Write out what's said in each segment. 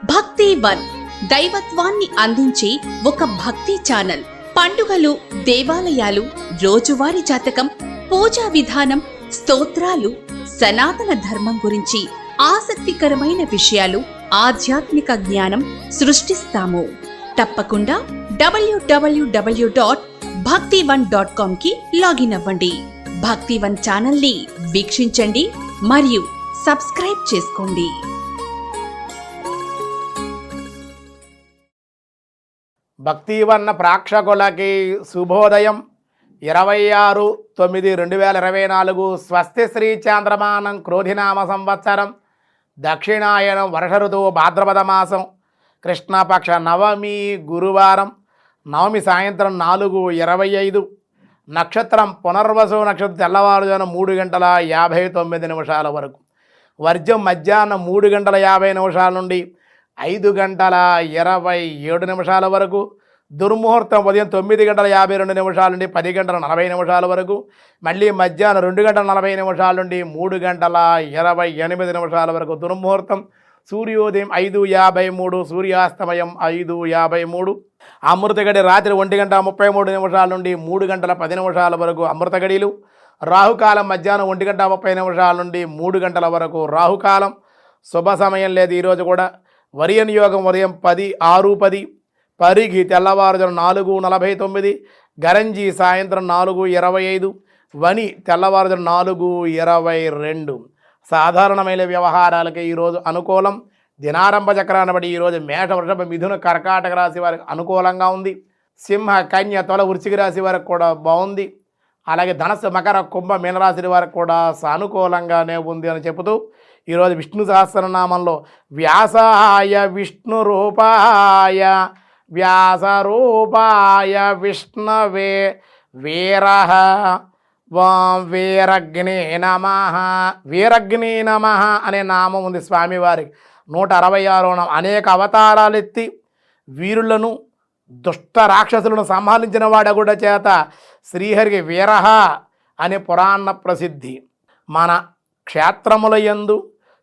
భక్తి వన్ దైవత్వాన్ని అందించే ఒక భక్తి ఛానల్. పండుగలు, దేవాలయాలు, రోజువారీ జాతకం, పూజా విధానం, స్తోత్రాలు, సనాతన ధర్మం గురించి ఆసక్తికరమైన విషయాలు, ఆధ్యాత్మిక జ్ఞానం సృష్టిస్తాము. తప్పకుండా www.bhakti1.com కి లాగిన్ అవ్వండి. భక్తి1 ఛానల్ ని వీక్షించండి మరియు సబ్స్క్రైబ్ చేసుకోండి. భక్తివన్న ప్రేక్షకులకి శుభోదయం. 26/9/2024 స్వస్తి శ్రీ చాంద్రమానం క్రోధినామ సంవత్సరం, దక్షిణాయనం, వర్ష ఋతువు, భాద్రపద మాసం, కృష్ణపక్ష నవమి, గురువారం. నవమి సాయంత్రం 4:25. నక్షత్రం పునర్వసు నక్షత్రం తెల్లవారుజామున 3:59 వరకు. వర్జం మధ్యాహ్నం 3:50 నుండి 5:27 వరకు. దుర్ముహూర్తం ఉదయం 9:52 నుండి 10:40 వరకు. మళ్ళీ మధ్యాహ్నం 2:40 నుండి 3:28 వరకు దుర్ముహూర్తం. సూర్యోదయం 5:53, సూర్యాస్తమయం 5:53. అమృత గడి రాత్రి 1:33 నుండి 3:10 వరకు అమృత గడిలు. రాహుకాలం మధ్యాహ్నం 1:30 నుండి 3 గంటల వరకు రాహుకాలం. శుభ సమయం లేదు ఈరోజు కూడా. వరియన్ యోగం ఉదయం 10:06, పరిగి తెల్లవారుజాము 4:49, గరంజి సాయంత్రం 4:25, వని తెల్లవారుజాము 4:22. సాధారణమైన వ్యవహారాలకి ఈరోజు అనుకూలం. దినారంభ చక్రాన్ని బట్టి ఈరోజు మేష, వృషభ, మిథున, కర్కాటక రాశి వారికి అనుకూలంగా ఉంది. సింహ, కన్య, తుల, వృశ్చిక రాశి వారికి కూడా బాగుంది. అలాగే ధనస్సు, మకర, కుంభ, మీనరాశి వారికి కూడా సానుకూలంగానే ఉంది అని చెబుతూ ఈరోజు విష్ణు సహస్రనామంలో వ్యాసాయ విష్ణు రూపాయ వ్యాసరూపాయ విష్ణవే వీరః వీరగ్నే నమః వీరగ్నే నమః అనే నామం ఉంది స్వామివారికి. 166వ నామం. అనేక అవతారాలు ఎత్తి వీరులను, దుష్ట రాక్షసులను సంహరించిన వాడ కూడా చేత శ్రీహరికి వీరః అనే పురాణ ప్రసిద్ధి. మన క్షేత్రముల యందు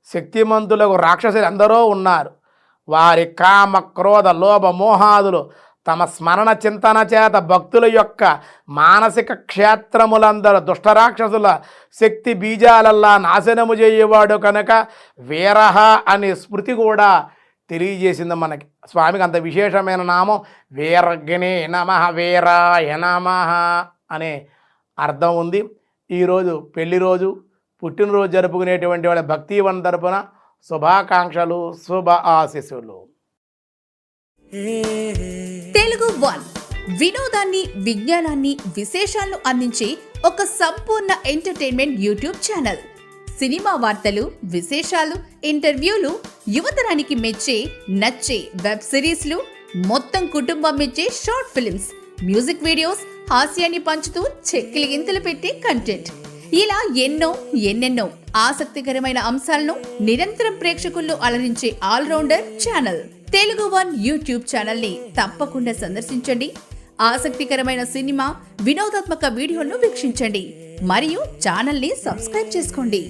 శక్తిమంతులకు రాక్షసులు ఎందరో ఉన్నారు. వారి కామ, క్రోధ, లోభ, మోహాదులు తమ స్మరణ చింతన చేత భక్తుల యొక్క మానసిక క్షేత్రములందరూ దుష్టరాక్షసుల శక్తి బీజాలల్లా నాశనము చేయవాడు కనుక వీరః అనే స్మృతి కూడా తెలియజేసింది మనకి. స్వామికి అంత విశేషమైన నామం వీరగ్నే నమః, వీరాయ నమః అనే అర్థం ఉంది. ఈరోజు పెళ్లి రోజు, పుట్టినరోజు జరుపుకునేటువంటి వాళ్ళ భక్తివన్ తరపున శుభాకాంక్షలు, శుభ ఆశీస్సులు. తెలుగు వన్ వినోదాన్ని, విజ్ఞానాన్ని, విశేషాలను అందించే ఒక సంపూర్ణ ఎంటర్టైన్మెంట్ యూట్యూబ్ ఛానల్. సినిమా వార్తలు, విశేషాలు, ఇంటర్వ్యూలు, యువతరానికి మెచ్చే నచ్చే వెబ్ సిరీస్లు, మొత్తం కుటుంబం మెచ్చే షార్ట్ ఫిల్మ్స్, మ్యూజిక్ వీడియోస్, హాస్యాన్ని పంచుతూ చెక్కిలి గింతలు పెట్టే కంటెంట్, ఇలా ఎన్నెన్నో ఆసక్తికరమైన అంశాలను నిరంతరం ప్రేక్షకుల్లో అలరించే allrounder channel Telugu one YouTube channel ని తప్పకుండా సందర్శించండి. ఆసక్తికరమైన సినిమా, వినోదాత్మక వీడియోలను వీక్షించండి మరియు ఛానల్ ని సబ్స్క్రైబ్ చేసుకోండి.